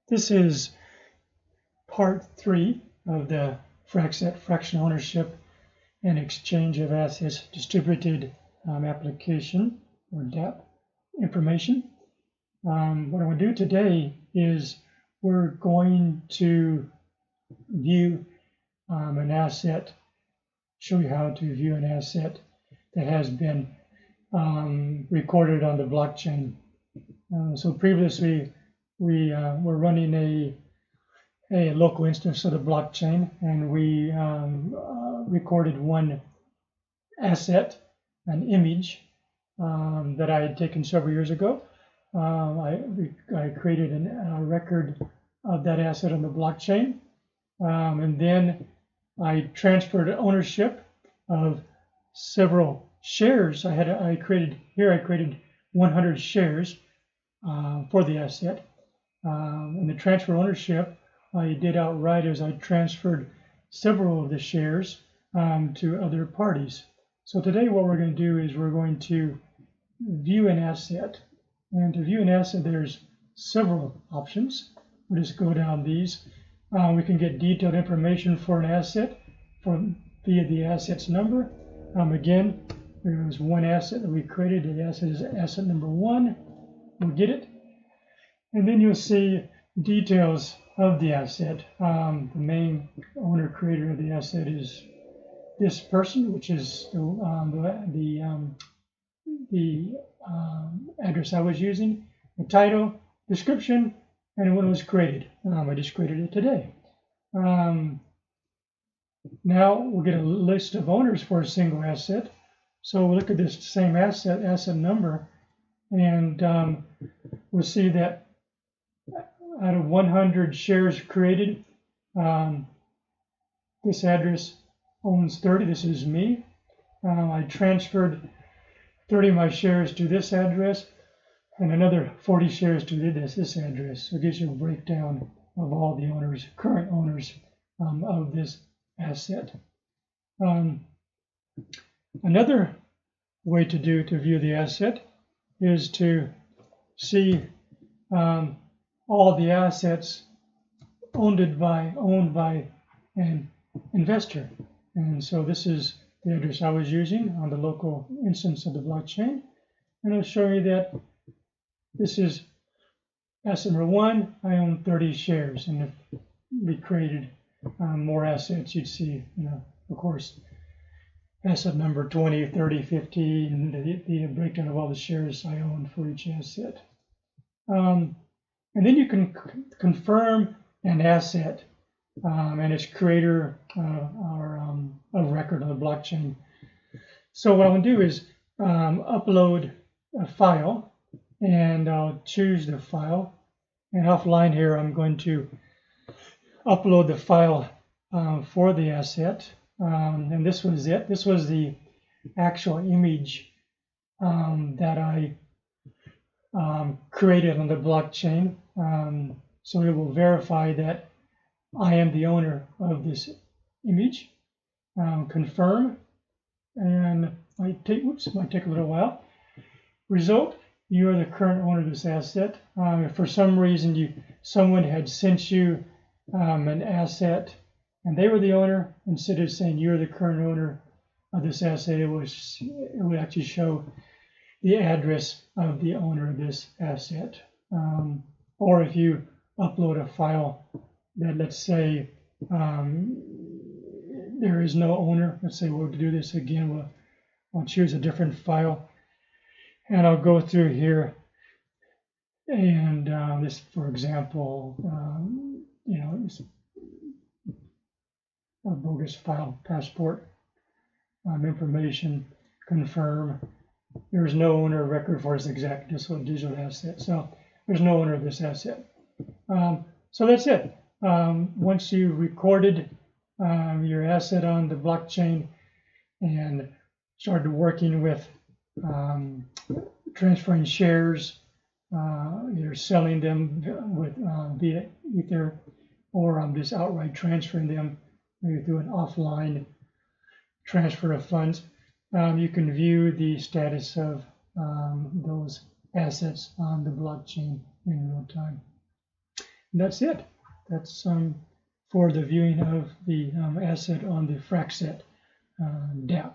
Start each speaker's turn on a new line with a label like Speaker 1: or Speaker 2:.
Speaker 1: This is part 3 of the FRAXsset fractional ownership and exchange of assets distributed application or DApp information. What I'm going to do today is we're going to view an asset, show you how to view an asset that has been recorded on the blockchain. So previously we were running a local instance of the blockchain, and we recorded one asset, an image that I had taken several years ago. I created a record of that asset on the blockchain, and then I transferred ownership of several shares. I created 100 shares for the asset. And the transfer ownership I did outright as I transferred several of the shares to other parties. So today what we're going to do is we're going to view an asset. And to view an asset, there's several options. We'll just go down these. We can get detailed information for an asset via the asset's number. Again, there was one asset that we created. The asset is asset number 1. We'll get it. And then you'll see details of the asset. The main owner creator of the asset is this person, which is the address I was using, the title, description, and when it was created. I just created it today. Now we'll get a list of owners for a single asset. So we'll look at this same asset number, and we'll see that out of 100 shares created, this address owns 30. This is me. I transferred 30 of my shares to this address and another 40 shares to this address. So it gives you a breakdown of all the owners, current owners of this asset. Another way to view the asset is to see all the assets owned by an investor. And so this is the address I was using on the local instance of the blockchain. And I'll show you that this is asset number 1. I own 30 shares. And if we created more assets, you'd see, of course, asset number 20, 30, 50, and the breakdown of all the shares I own for each asset. And then you can confirm an asset and its creator are a record on the blockchain. So what I'm going to do is upload a file, and I'll choose the file. And offline here, I'm going to upload the file for the asset. And this was it. This was the actual image that I created on the blockchain. So it will verify that I am the owner of this image. Confirm, and might take a little while. Result: you are the current owner of this asset. If for some reason someone had sent you an asset and they were the owner, instead of saying you're the current owner of this asset, it would actually show the address of the owner of this asset. Or if you upload a file that, let's say, there is no owner. Let's say we'll do this again. I'll choose a different file, and I'll go through here. And this, for example, this a bogus file, passport information, confirm. There is no owner record for this exact digital asset. So there's no owner of this asset. So that's it. Once you recorded your asset on the blockchain and started working with transferring shares, either selling them via Ether, or just outright transferring them maybe through an offline transfer of funds, you can view the status of those assets on the blockchain in real time. And that's it. That's for the viewing of the asset on the FRAXsset DApp.